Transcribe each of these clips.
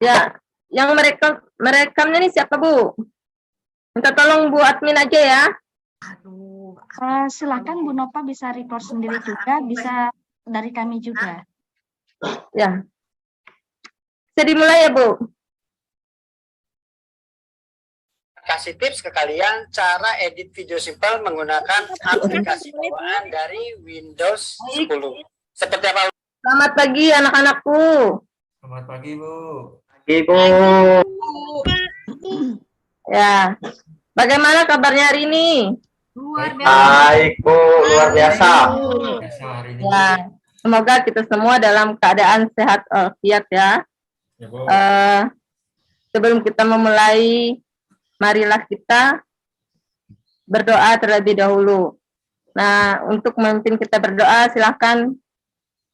Ya, yang merekamnya nih siapa, Bu? Minta tolong Bu admin aja ya. Aduh. Silakan Bu Nova bisa report sendiri juga, bisa dari kami juga. Ya. Bisa dimulai ya, Bu? Kasih tips ke kalian cara edit video simple menggunakan aplikasi bawaan dari Windows 10. Seperti apa? Selamat pagi anak-anakku. Selamat pagi, Bu. Ibu. Ya. Bagaimana kabarnya hari ini? Luar Baik, Bu. Luar biasa. Biasa hari ini. Ya. Semoga kita semua dalam keadaan sehat walafiat ya. Ya, Bu. Sebelum kita memulai, marilah kita berdoa terlebih dahulu. Nah, untuk memimpin kita berdoa, silahkan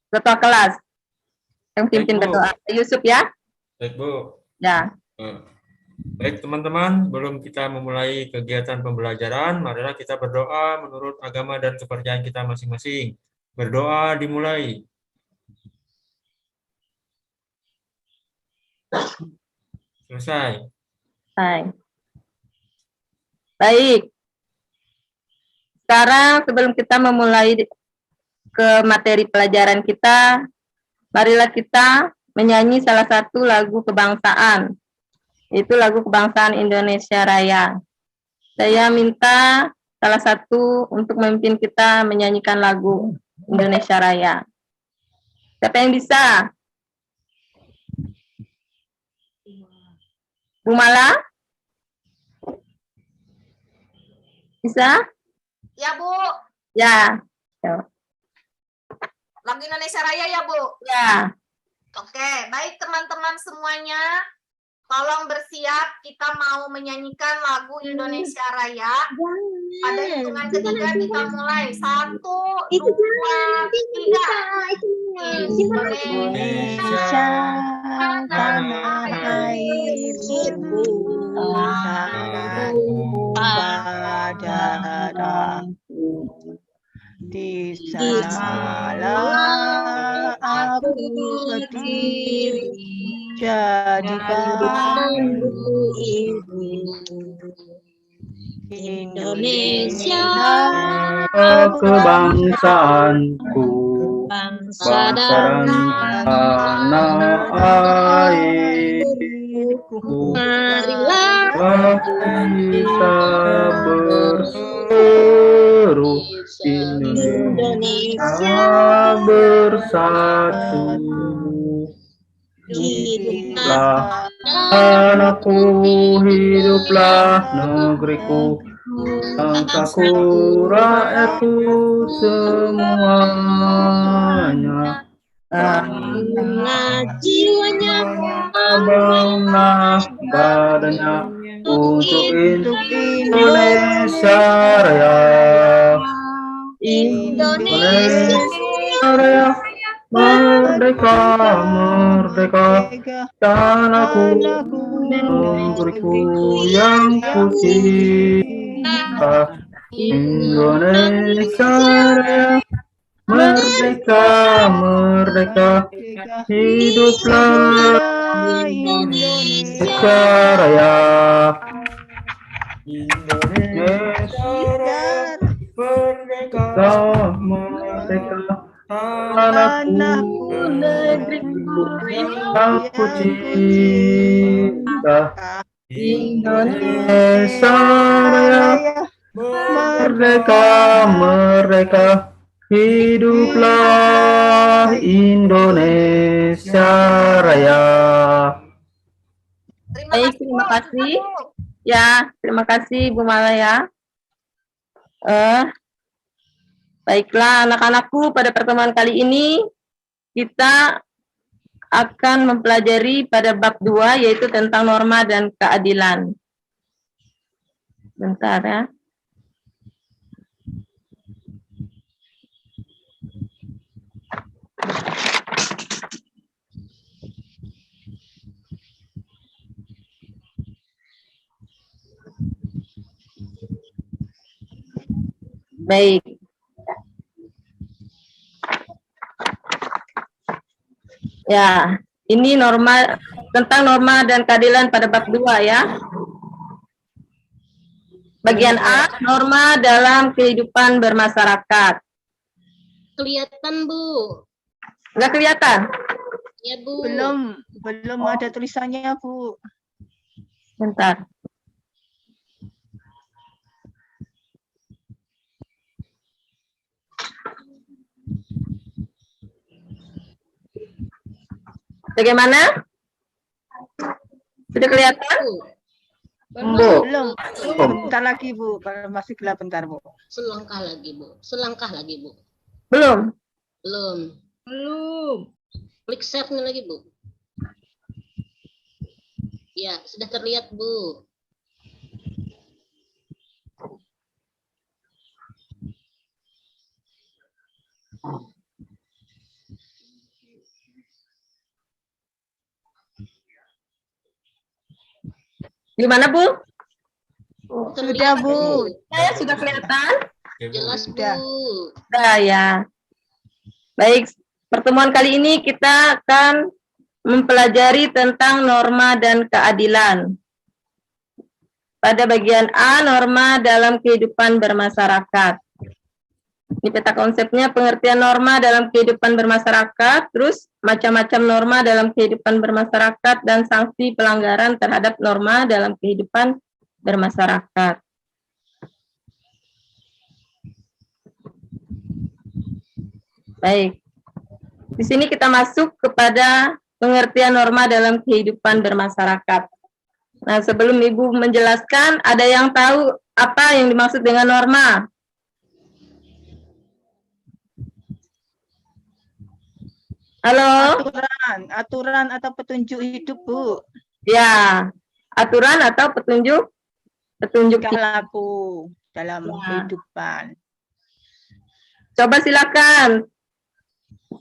ketua kelas yang pimpin Baik, Bu. berdoa. Yusuf ya. Baik, Bu. Ya. Baik, teman-teman, sebelum kita memulai kegiatan pembelajaran, marilah kita berdoa menurut agama dan kepercayaan kita masing-masing. Berdoa dimulai. Selesai. Hai. Baik. Sekarang sebelum kita memulai ke materi pelajaran kita, marilah kita menyanyi salah satu lagu kebangsaan, yaitu lagu kebangsaan Indonesia Raya. Saya minta salah satu untuk memimpin kita menyanyikan lagu Indonesia Raya. Siapa yang bisa? Bu Mala? Bisa? Ya, Bu. Ya. Lagu Indonesia Raya ya, Bu? Ya. Oke, baik teman-teman semuanya. Tolong bersiap, kita mau menyanyikan lagu Indonesia Raya. Pada hitungan ketiga kita mulai. 1, 2, 3. Indonesia, tanah air ibu, di sanalah aku berdiri, jadikan ibu Indonesia kebangsaanku, bangsa dan tanah airku. Marilah kita berseru, Indonesia bersatu. Hiduplah anakku, hiduplah negeriku, bangsaku, rakyatku semuanya. jiwanya, Abanglah badannya untuk Indonesia Raya. Indonesia Raya, merdeka, merdeka, tanahku, negeriku yang ku cinta. Indonesia Raya, merdeka, merdeka, hiduplah Indonesia Raya. Indonesia merdeka, merdeka, tanahku, negeriku yang ku cinta. Indonesia Raya, merdeka, merdeka, hiduplah Indonesia Raya. Baik, terima kasih. Ya, terima kasih Bu Mala ya. Baiklah anak-anakku, pada pertemuan kali ini kita akan mempelajari pada bab 2 yaitu tentang norma dan keadilan. Bentar ya. Baik. Ya, ini norma tentang norma dan keadilan pada bab 2 ya. Bagian A, norma dalam kehidupan bermasyarakat. Kelihatan, Bu. Enggak kelihatan? Ya, Bu. Belum ada tulisannya, Bu. Bentar. Bagaimana? Sudah kelihatan? Bu. Belum. Bentar lagi, Bu. Masih gelap, bentar, Bu. Selangkah lagi, Bu. Selangkah lagi, Bu. Belum. Belum. Klik share-nya lagi, Bu. Ya, sudah terlihat, Bu. Gimana, Bu? Sudah, Bu. Saya sudah kelihatan? Jelas, Sudah. Bu. Sudah ya. Baik, pertemuan kali ini kita akan mempelajari tentang norma dan keadilan. Pada bagian A, norma dalam kehidupan bermasyarakat. Ini peta konsepnya, pengertian norma dalam kehidupan bermasyarakat, terus macam-macam norma dalam kehidupan bermasyarakat, dan sanksi pelanggaran terhadap norma dalam kehidupan bermasyarakat. Baik, di sini kita masuk kepada pengertian norma dalam kehidupan bermasyarakat. Nah, sebelum Ibu menjelaskan, ada yang tahu apa yang dimaksud dengan norma? Halo? Aturan atau petunjuk hidup, Bu. Ya, aturan atau petunjuk Tingkah hidup. laku dalam Ya. kehidupan. Coba silakan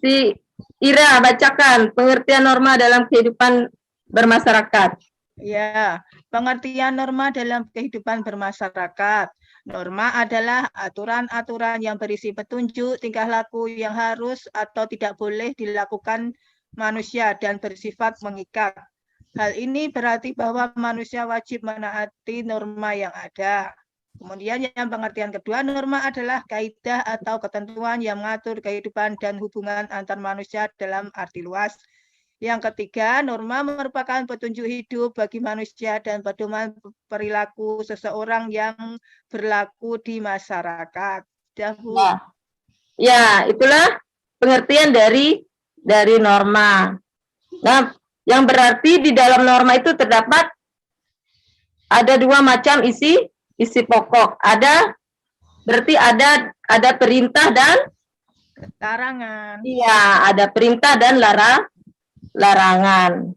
si Ira bacakan pengertian norma dalam kehidupan bermasyarakat. Ya, pengertian norma dalam kehidupan bermasyarakat. Norma adalah aturan-aturan yang berisi petunjuk tingkah laku yang harus atau tidak boleh dilakukan manusia dan bersifat mengikat. Hal ini berarti bahwa manusia wajib menaati norma yang ada. Kemudian yang pengertian kedua, norma adalah kaidah atau ketentuan yang mengatur kehidupan dan hubungan antar manusia dalam arti luas. Yang ketiga, norma merupakan petunjuk hidup bagi manusia dan pedoman perilaku seseorang yang berlaku di masyarakat. Ya, Bu. Ya, itulah pengertian dari norma. Nah, yang berarti di dalam norma itu terdapat ada dua macam isi pokok. Berarti ada perintah dan Larangan. iya, ada perintah dan larangan.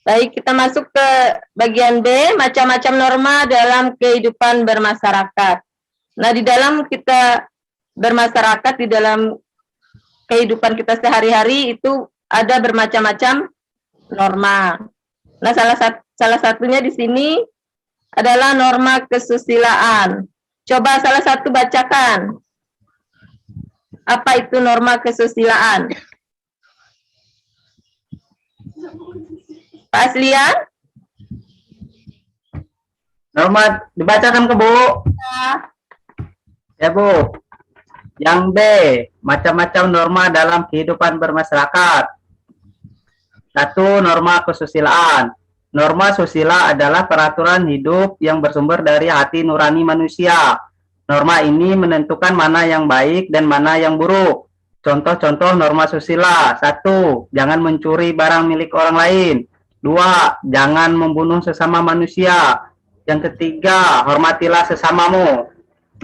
Baik, kita masuk ke bagian B, macam-macam norma dalam kehidupan bermasyarakat. Nah, di dalam kita bermasyarakat, di dalam kehidupan kita sehari-hari itu ada bermacam-macam norma. Nah, salah satunya di sini adalah norma kesusilaan. Coba salah satu bacakan. Apa itu norma kesusilaan? Pak Aslian? Norma dibacakan ke Bu. Ya, Bu. Yang B, macam-macam norma dalam kehidupan bermasyarakat. 1. Norma kesusilaan. Norma susila adalah peraturan hidup yang bersumber dari hati nurani manusia. Norma ini menentukan mana yang baik dan mana yang buruk. Contoh-contoh norma susila. 1. Jangan mencuri barang milik orang lain. 2. Jangan membunuh sesama manusia. Yang ketiga, hormatilah sesamamu.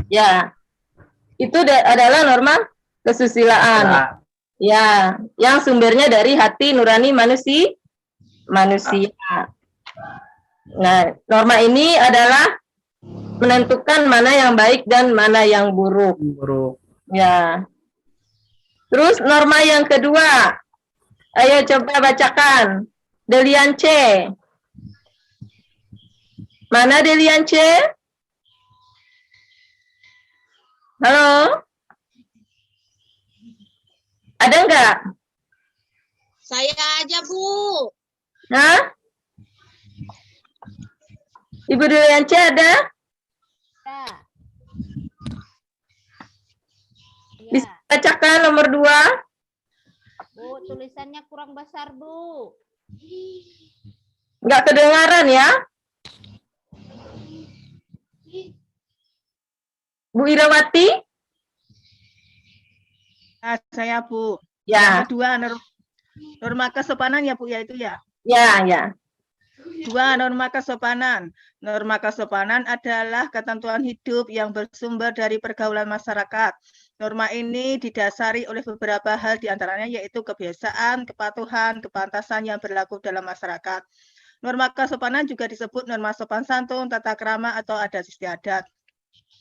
Ya, itu adalah norma kesusilaan. Ya, yang sumbernya dari hati nurani manusia. Nah, norma ini adalah menentukan mana yang baik dan mana yang buruk. Ya. Terus norma yang kedua. Ayo coba bacakan. Delian C. Mana Delian C? Halo? Ada enggak? Saya aja, Bu. Hah? Ibu Durianci ada? Ya. Bisa Ya. bacakan nomor 2? Bu, tulisannya kurang besar, Bu. Nggak kedengaran ya? Bu Irawati? Nah, saya Bu. Ya, Yang kedua, norma kesopanan ya Bu ya itu ya. ya. 2. Norma kesopanan. Norma kesopanan adalah ketentuan hidup yang bersumber dari pergaulan masyarakat. Norma ini didasari oleh beberapa hal diantaranya yaitu kebiasaan, kepatuhan, kepantasan yang berlaku dalam masyarakat. Norma kesopanan juga disebut norma sopan santun, tata krama, atau adat istiadat.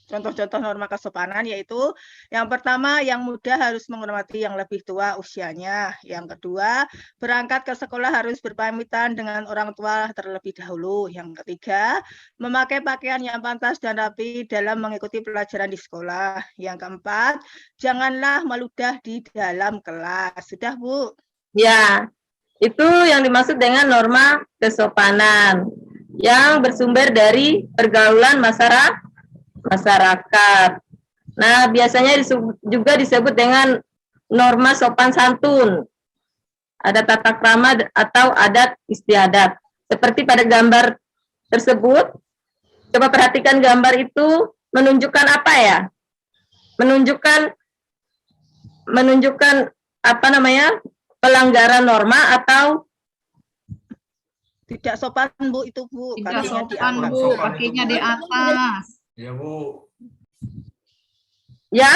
Contoh-contoh norma kesopanan yaitu yang pertama, yang muda harus menghormati yang lebih tua usianya. Yang kedua, berangkat ke sekolah harus berpamitan dengan orang tua terlebih dahulu. Yang ketiga, memakai pakaian yang pantas dan rapi dalam mengikuti pelajaran di sekolah. Yang keempat, janganlah meludah di dalam kelas. Sudah, Bu? Ya, itu yang dimaksud dengan norma kesopanan yang bersumber dari pergaulan masyarakat. Nah, biasanya juga disebut dengan norma sopan santun. Ada tata krama atau adat istiadat. Seperti pada gambar tersebut, coba perhatikan gambar itu menunjukkan apa ya? Menunjukkan apa namanya? Pelanggaran norma atau Tidak sopan, Bu, itu, Bu. Tidak Kakinya sopan, diangkat. Bu. Kakinya di atas. Ya, Bu. ya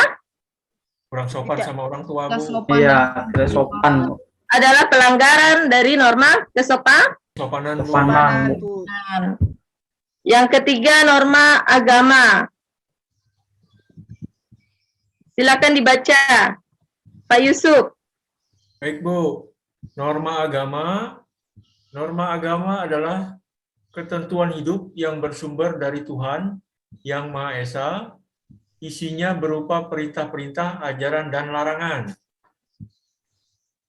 Kurang sopan Tidak. sama orang tua, Tidak Bu. sopan. Iya, tidak sopan. Bu. adalah pelanggaran dari norma kesopanan. Sopanan, Bu. Sopanan, Bu. Yang ketiga, norma agama. Silakan dibaca, Pak Yusuf. Baik, Bu. Norma agama adalah ketentuan hidup yang bersumber dari Tuhan yang Maha Esa, isinya berupa perintah-perintah, ajaran, dan larangan.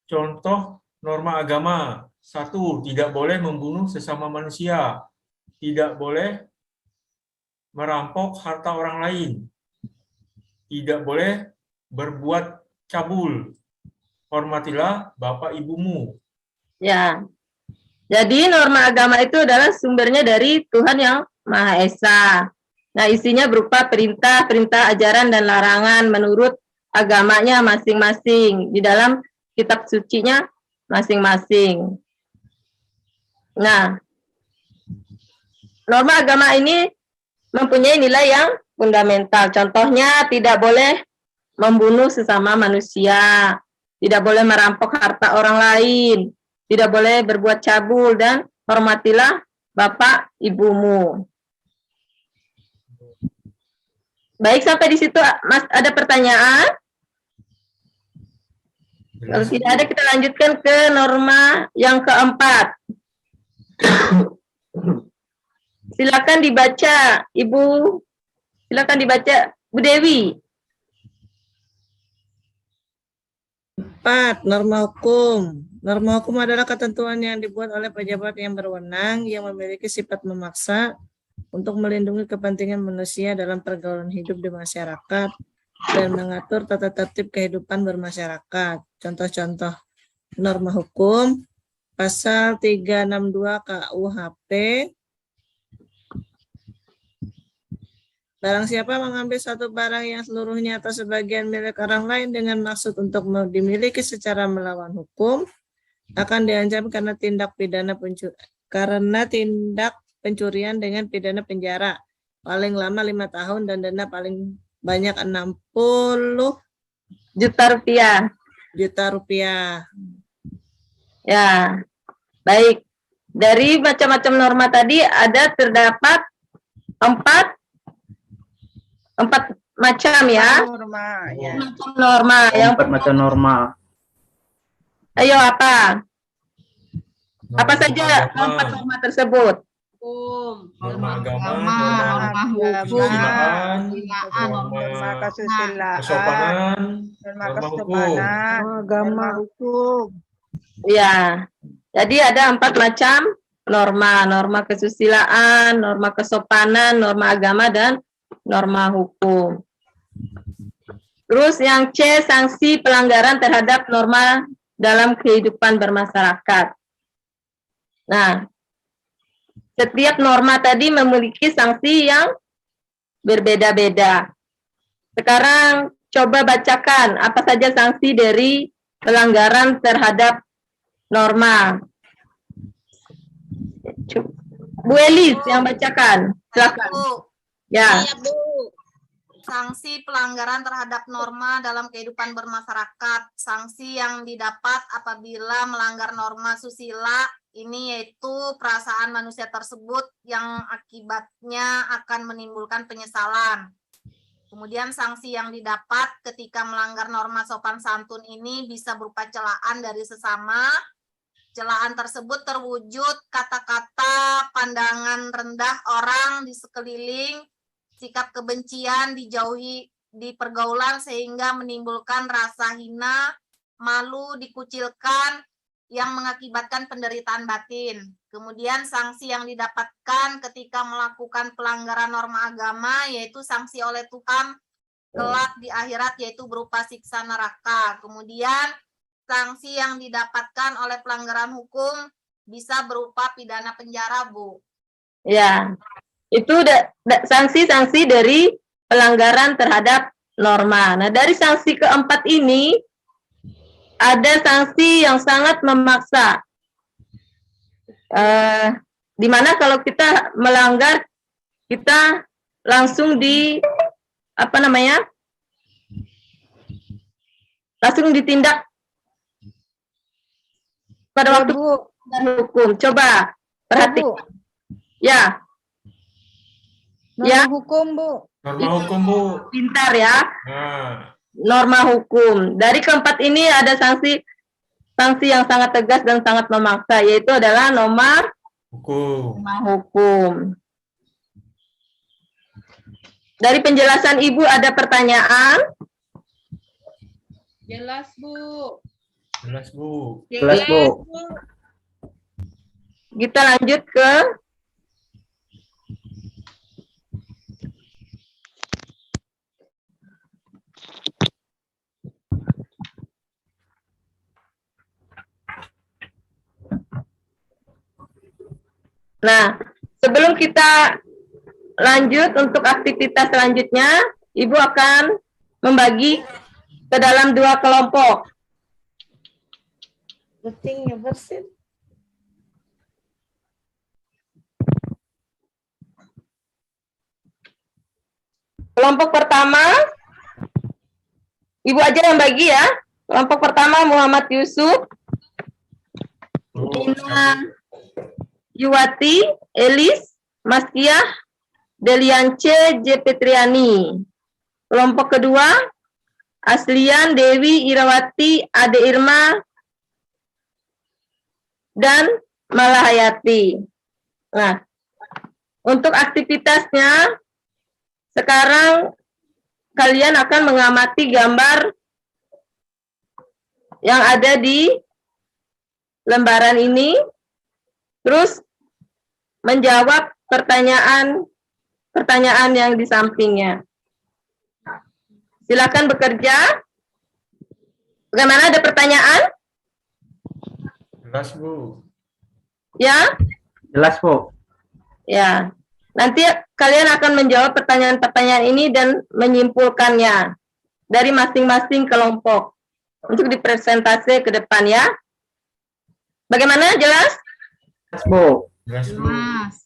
Contoh norma agama. 1. Tidak boleh membunuh sesama manusia. Tidak boleh merampok harta orang lain. Tidak boleh berbuat cabul. Hormatilah bapak ibumu. Ya. Jadi norma agama itu adalah sumbernya dari Tuhan yang Maha Esa. Nah, isinya berupa perintah, ajaran, dan larangan menurut agamanya masing-masing di dalam kitab sucinya masing-masing. Nah, norma agama ini mempunyai nilai yang fundamental. Contohnya, tidak boleh membunuh sesama manusia, tidak boleh merampok harta orang lain, tidak boleh berbuat cabul, dan hormatilah bapak ibumu. Baik, sampai di situ Mas ada pertanyaan? Kalau tidak ada, kita lanjutkan ke norma yang keempat. Silakan dibaca, Ibu. Silakan dibaca, Bu Dewi. 4. Norma hukum. Norma hukum adalah ketentuan yang dibuat oleh pejabat yang berwenang yang memiliki sifat memaksa untuk melindungi kepentingan manusia dalam pergaulan hidup di masyarakat dan mengatur tata tertib kehidupan bermasyarakat. Contoh-contoh norma hukum, pasal 362 KUHP. Barang siapa mengambil suatu barang yang seluruhnya atau sebagian milik orang lain dengan maksud untuk dimiliki secara melawan hukum, akan diancam karena tindak pencurian dengan pidana penjara paling lama 5 tahun dan denda paling banyak 60 juta rupiah. Ya, baik. Dari macam-macam norma tadi terdapat empat macam ya. Norma, ya. Norma yang 4 macam norma. ayo apa? Apa Norma saja agama, 4 norma tersebut? norma agama, norma hukum, kesusilaan, Norma kesusilaan, kesopanan, norma norma hukum. kesopanan, norma hukum. Ya, jadi ada 4 macam norma. Norma kesusilaan, norma kesopanan, norma agama, dan norma hukum. Terus yang C, sanksi pelanggaran terhadap norma dalam kehidupan bermasyarakat. Nah, setiap norma tadi memiliki sanksi yang berbeda-beda. Sekarang coba bacakan apa saja sanksi dari pelanggaran terhadap norma. Bu Elis yang bacakan, silakan. Bu, Ya. Iya, Bu. sanksi pelanggaran terhadap norma dalam kehidupan bermasyarakat. Sanksi yang didapat apabila melanggar norma susila ini yaitu perasaan manusia tersebut yang akibatnya akan menimbulkan penyesalan. Kemudian sanksi yang didapat ketika melanggar norma sopan santun ini bisa berupa celaan dari sesama. Celaan tersebut terwujud kata-kata, pandangan rendah orang di sekeliling, sikap kebencian dijauhi di pergaulan sehingga menimbulkan rasa hina, malu, dikucilkan yang mengakibatkan penderitaan batin. Kemudian sanksi yang didapatkan ketika melakukan pelanggaran norma agama yaitu sanksi oleh Tuhan kelak di akhirat yaitu berupa siksa neraka. Kemudian sanksi yang didapatkan oleh pelanggaran hukum bisa berupa pidana penjara, Bu. Ya. Itu sanksi-sanksi dari pelanggaran terhadap norma. Nah, dari sanksi keempat ini, ada sanksi yang sangat memaksa. Di mana kalau kita melanggar, kita langsung langsung ditindak pada waktu hukum. Coba perhatikan. Ya. Norma hukum, Bu. Norma hukum, Bu. Pintar ya. Nah, Norma hukum. Dari keempat ini ada sanksi yang sangat tegas dan sangat memaksa, yaitu adalah norma hukum. Dari penjelasan Ibu ada pertanyaan? Jelas, Bu. jelas, Bu. Jelas, Bu. Kita lanjut ke Nah, sebelum kita lanjut untuk aktivitas selanjutnya, Ibu akan membagi ke dalam 2 kelompok. Pentingnya bersih. Kelompok pertama, Ibu aja yang bagi ya. Kelompok pertama Muhammad Yusuf, Ina Yuwati, Elis, Maskiah, Deliance, J. Petriani. Kelompok kedua, Aslian, Dewi, Irawati, Ade Irma, dan Malahayati. Nah, untuk aktivitasnya, sekarang kalian akan mengamati gambar yang ada di lembaran ini, terus menjawab pertanyaan yang di sampingnya. Silakan bekerja. Bagaimana, ada pertanyaan? Jelas, Bu. Ya? Jelas, Bu. Ya. Nanti kalian akan menjawab pertanyaan-pertanyaan ini dan menyimpulkannya dari masing-masing kelompok untuk dipresentasi ke depan ya. Bagaimana, jelas? Jelas, Bu. Jelas, Bu.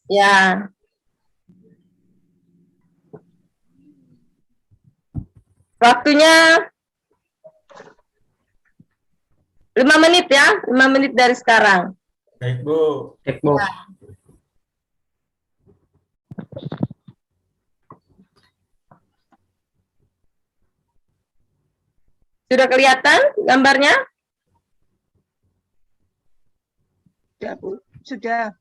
Ya. Waktunya 5 menit ya, 5 menit dari sekarang. Baik, Bu. Baik, Bu. Sudah kelihatan gambarnya? Sudah, Bu. Sudah.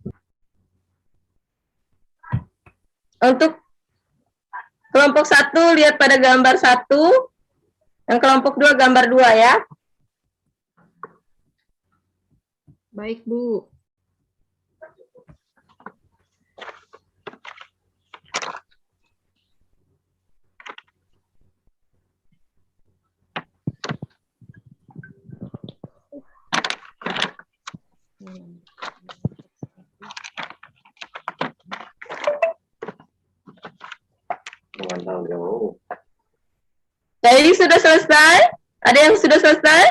Untuk kelompok 1 lihat pada gambar 1, yang kelompok 2 gambar 2 ya. Baik, Bu. Baik, sudah selesai? Ada yang sudah selesai?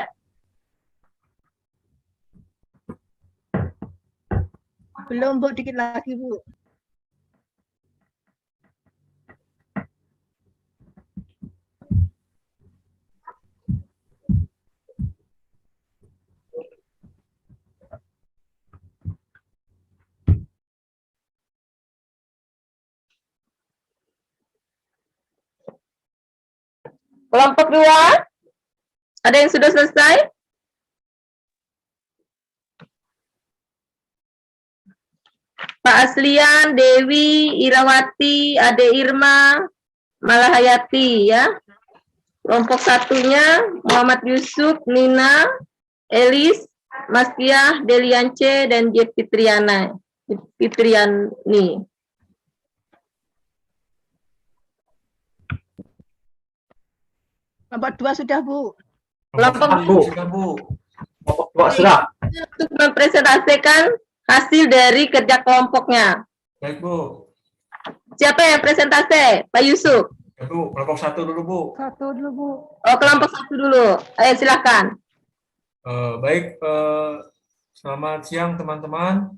Belum, Bu, dikit lagi, Bu. Kelompok 2? Ada yang sudah selesai? Pak Aslian, Dewi, Irawati, Ade Irma, Malahayati ya. Kelompok 1-nya Muhammad Yusuf, Nina, Elis, Maskiah, Deliance, dan J. Fitriani. Kelompok 2 sudah, Bu. Kelompok Sudah, Bu. Sudah. untuk mempresentasikan hasil dari kerja kelompoknya. Baik, Bu. Siapa yang presentasi? Pak Yusuf. Ya, Bu. Kelompok 1 dulu, Bu. Satu dulu, Bu. Oh, kelompok 1 dulu. Ayo silakan. Baik, selamat siang teman-teman.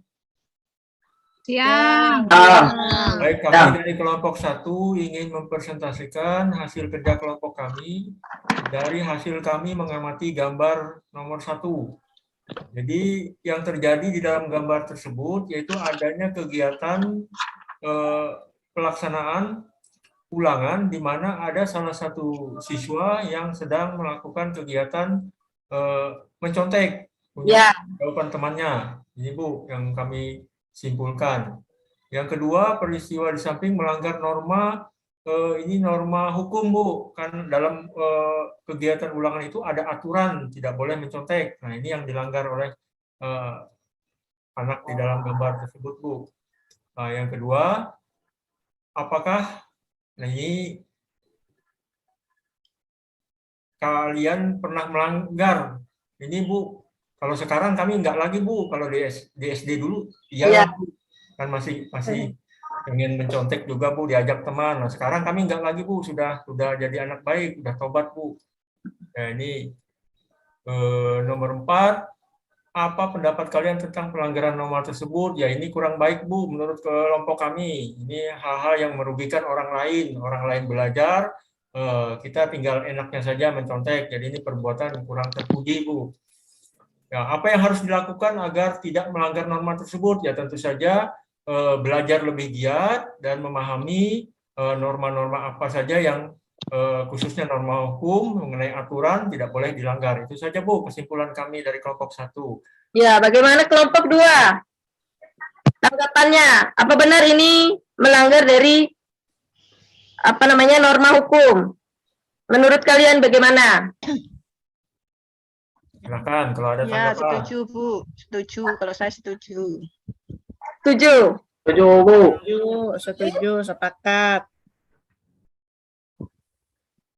Siang. Baik, kami dari kelompok 1 ingin mempresentasikan hasil kerja kelompok kami dari hasil kami mengamati gambar nomor 1. Jadi yang terjadi di dalam gambar tersebut yaitu adanya kegiatan pelaksanaan ulangan di mana ada salah satu siswa yang sedang melakukan kegiatan mencontek jawaban temannya. Ini, Bu, yang kami simpulkan. Yang kedua, peristiwa di samping melanggar norma, ini norma hukum, Bu. Kan dalam kegiatan ulangan itu ada aturan, tidak boleh mencontek. Nah, ini yang dilanggar oleh anak di dalam gambar tersebut, Bu. Nah, yang kedua, apakah ini kalian pernah melanggar? Ini, Bu. Kalau sekarang kami nggak lagi, Bu. Kalau di SD dulu, iya, Bu. Kan masih pengen mencontek juga, Bu, diajak teman. Nah, sekarang kami nggak lagi, Bu. Sudah jadi anak baik, sudah tobat, Bu. Nah, ini nomor 4. Apa pendapat kalian tentang pelanggaran norma tersebut? Ya, ini kurang baik, Bu, menurut kelompok kami. Ini hal-hal yang merugikan orang lain belajar, kita tinggal enaknya saja mencontek. Jadi ini perbuatan yang kurang terpuji, Bu. Ya, apa yang harus dilakukan agar tidak melanggar norma tersebut? Ya, tentu saja belajar lebih giat dan memahami norma-norma apa saja yang khususnya norma hukum mengenai aturan tidak boleh dilanggar. Itu saja, Bu, kesimpulan kami dari kelompok 1. Ya, bagaimana kelompok 2? Tanggapannya, apa benar ini melanggar dari norma hukum? Menurut kalian bagaimana? Silakan kalau ada Ya, tanggapan. setuju, Bu. Setuju. Kalau saya setuju. Setuju? Setuju, Bu. Setuju, sepakat.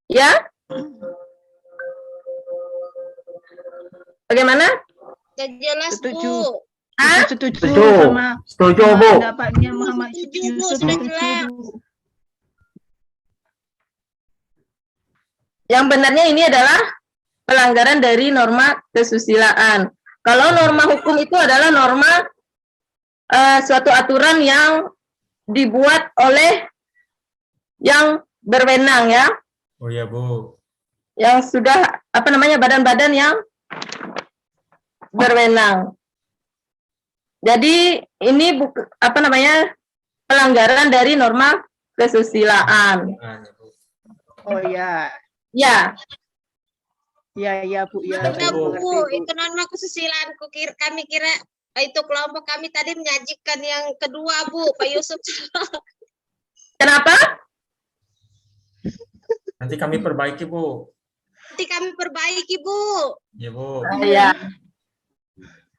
Ya? Bagaimana? Gak jelas, Setuju. Bu. Setuju Setuju. sama Setuju, Bu. pendapatnya Muhammad Setuju, Bu. Yusuf. Sudah Setuju, jelas. Bu. Yang benarnya ini adalah pelanggaran dari norma kesusilaan. Kalau norma hukum itu adalah norma suatu aturan yang dibuat oleh yang berwenang ya, Oh ya, Bu. yang sudah badan-badan yang berwenang. Jadi ini pelanggaran dari norma kesusilaan. Oh ya. Ya. Ya, Bu. Ya, Udah, saya Bu. mengerti, Bu. Itu norma kesusilaan. Kami kira itu kelompok kami tadi menyajikan yang kedua, Bu. Pak Yusuf. Kenapa? Nanti kami perbaiki, Bu. Nanti kami perbaiki, Bu. Ya, Bu. Iya.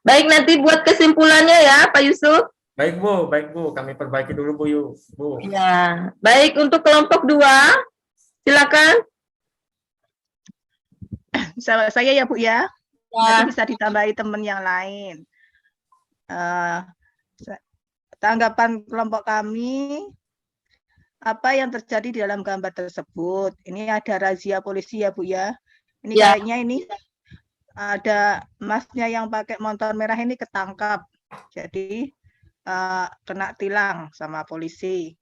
Baik, nanti buat kesimpulannya ya, Pak Yusuf. Baik Bu, kami perbaiki dulu Bu. Ya, baik untuk kelompok 2, silakan. Saya ya Bu ya. Ya. Nanti bisa ditambahi teman yang lain. Tanggapan kelompok kami, apa yang terjadi di dalam gambar tersebut? Ini ada razia polisi ya Bu ya. Ini Ya. kayaknya ini ada masnya yang pakai motor merah ini ketangkap. Jadi kena tilang sama polisi.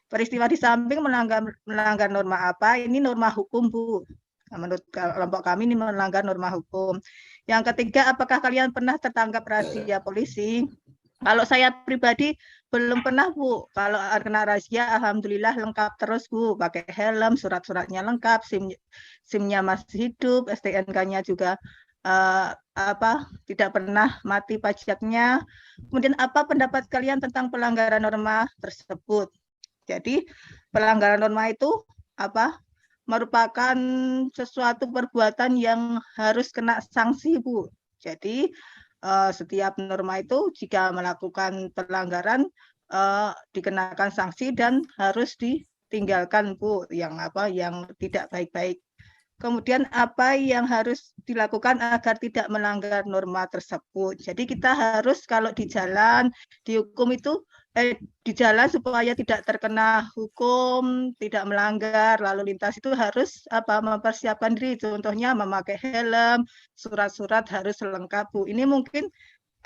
Peristiwa di samping melanggar norma apa? Ini norma hukum Bu. Menurut kelompok kami ini melanggar norma hukum. Yang ketiga, apakah kalian pernah tertangkap razia polisi? Kalau saya pribadi belum pernah Bu. Kalau kena razia, alhamdulillah lengkap terus Bu. Pakai helm, surat-suratnya lengkap, SIM-nya masih hidup, STNK-nya juga tidak pernah mati pajaknya. Kemudian apa pendapat kalian tentang pelanggaran norma tersebut? Jadi pelanggaran norma itu merupakan sesuatu perbuatan yang harus kena sanksi Bu. Jadi setiap norma itu jika melakukan pelanggaran dikenakan sanksi dan harus ditinggalkan Bu, yang tidak baik-baik. Kemudian apa yang harus dilakukan agar tidak melanggar norma tersebut. Jadi kita harus kalau di jalan, dihukum itu di jalan supaya tidak terkena hukum, tidak melanggar lalu lintas itu harus mempersiapkan diri. Contohnya memakai helm, surat-surat harus lengkap Bu. Ini mungkin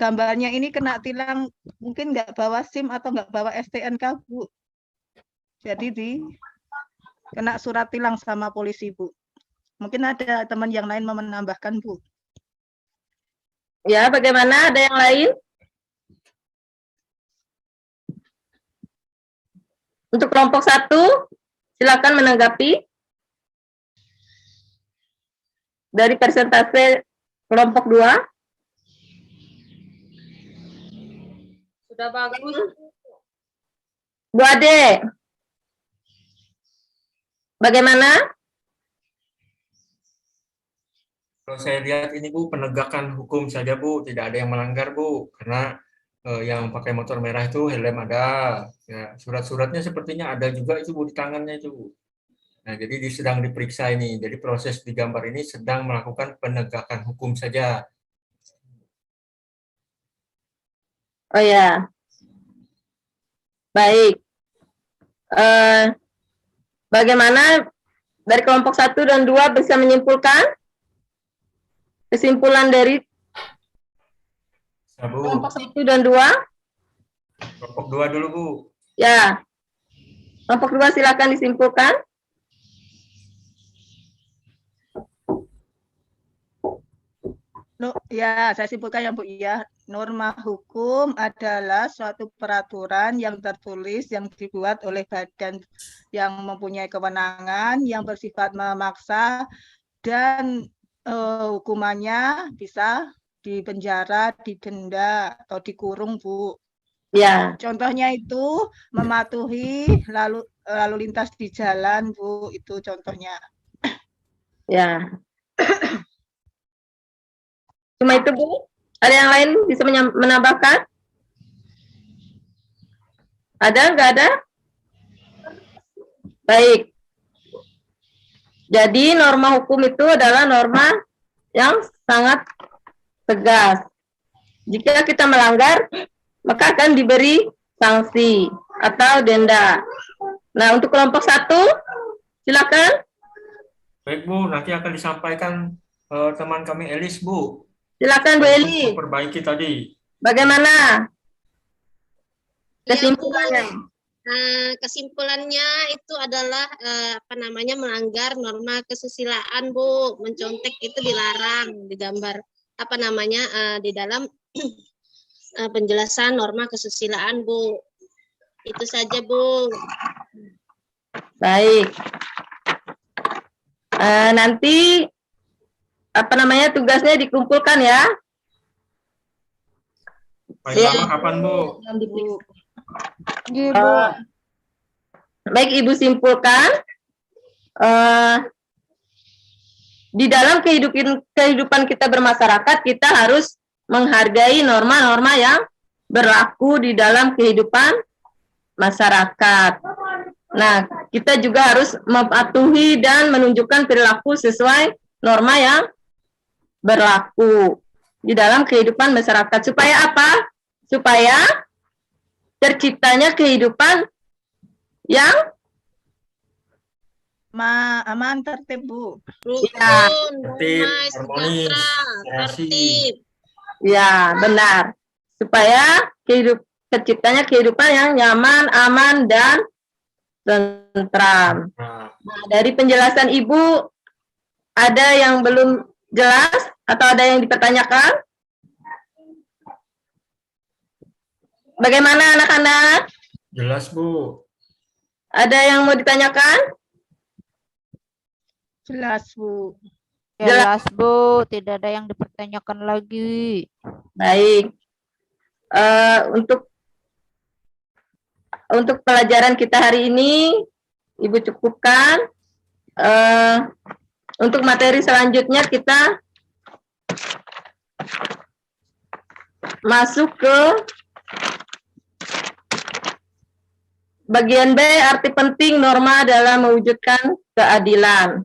gambarnya ini kena tilang, mungkin nggak bawa SIM atau nggak bawa STNK Bu. Jadi kena surat tilang sama polisi Bu. Mungkin ada teman yang lain mau menambahkan Bu. Ya, bagaimana? Ada yang lain? Untuk kelompok 1, silakan menanggapi. Dari persentase kelompok 2. Sudah bagus. Bu Ade. Bagaimana? Kalau saya lihat ini Bu, penegakan hukum saja Bu, tidak ada yang melanggar Bu, karena yang pakai motor merah itu helm ada, ya, surat-suratnya sepertinya ada juga itu Bu di tangannya itu Bu. Nah jadi sedang diperiksa ini, jadi proses di gambar ini sedang melakukan penegakan hukum saja. Oh ya, baik. Bagaimana dari kelompok 1 dan 2 bisa menyimpulkan? Kesimpulan dari kelompok 1 dan 2? Kelompok 2 dulu Bu. Ya, kelompok 2 silakan disimpulkan. Ya, saya simpulkan ya Bu ya. Norma hukum adalah suatu peraturan yang tertulis yang dibuat oleh badan yang mempunyai kewenangan yang bersifat memaksa dan hukumannya bisa dipenjara, didenda, atau dikurung, Bu. Ya. Contohnya itu mematuhi lalu lintas di jalan, Bu. Itu contohnya. Ya. Cuma itu, Bu? Ada yang lain bisa menambahkan? Ada? Nggak ada? Baik. Jadi norma hukum itu adalah norma yang sangat tegas. Jika kita melanggar, maka akan diberi sanksi atau denda. Nah, untuk kelompok 1, silakan. Baik Bu, nanti akan disampaikan teman kami Elis Bu. Silakan Bu Eli. Perbaiki tadi. Bagaimana kesimpulannya? Kesimpulannya itu adalah melanggar norma kesusilaan Bu. Mencontek itu dilarang, digambar di dalam penjelasan norma kesusilaan Bu. Itu saja Bu. Baik. Nanti tugasnya dikumpulkan ya. Paling lama kapan Bu? Baik, Ibu simpulkan. Di dalam kehidupan kita bermasyarakat, kita harus menghargai norma-norma yang berlaku di dalam kehidupan masyarakat. Nah, kita juga harus mematuhi dan menunjukkan perilaku sesuai norma yang berlaku di dalam kehidupan masyarakat. Supaya apa? Supaya terciptanya kehidupan yang aman, tertib, Bu. ya, tertib, harmonis, terasi. ya benar. Supaya terciptanya kehidupan yang nyaman, aman, dan tentram. Nah, dari penjelasan Ibu, ada yang belum jelas atau ada yang dipertanyakan? Bagaimana anak-anak? Jelas, Bu. Ada yang mau ditanyakan? Jelas, Bu. Jelas, Bu. Tidak ada yang dipertanyakan lagi. Baik. Untuk pelajaran kita hari ini, Ibu cukupkan. Untuk materi selanjutnya kita masuk ke bagian B, arti penting norma dalam mewujudkan keadilan.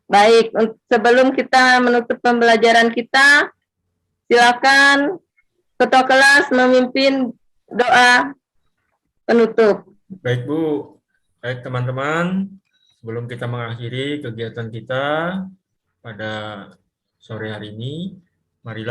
Baik, sebelum kita menutup pembelajaran kita, silakan ketua kelas memimpin doa penutup. Baik, Bu. Baik, teman-teman. Sebelum kita mengakhiri kegiatan kita pada sore hari ini, marilah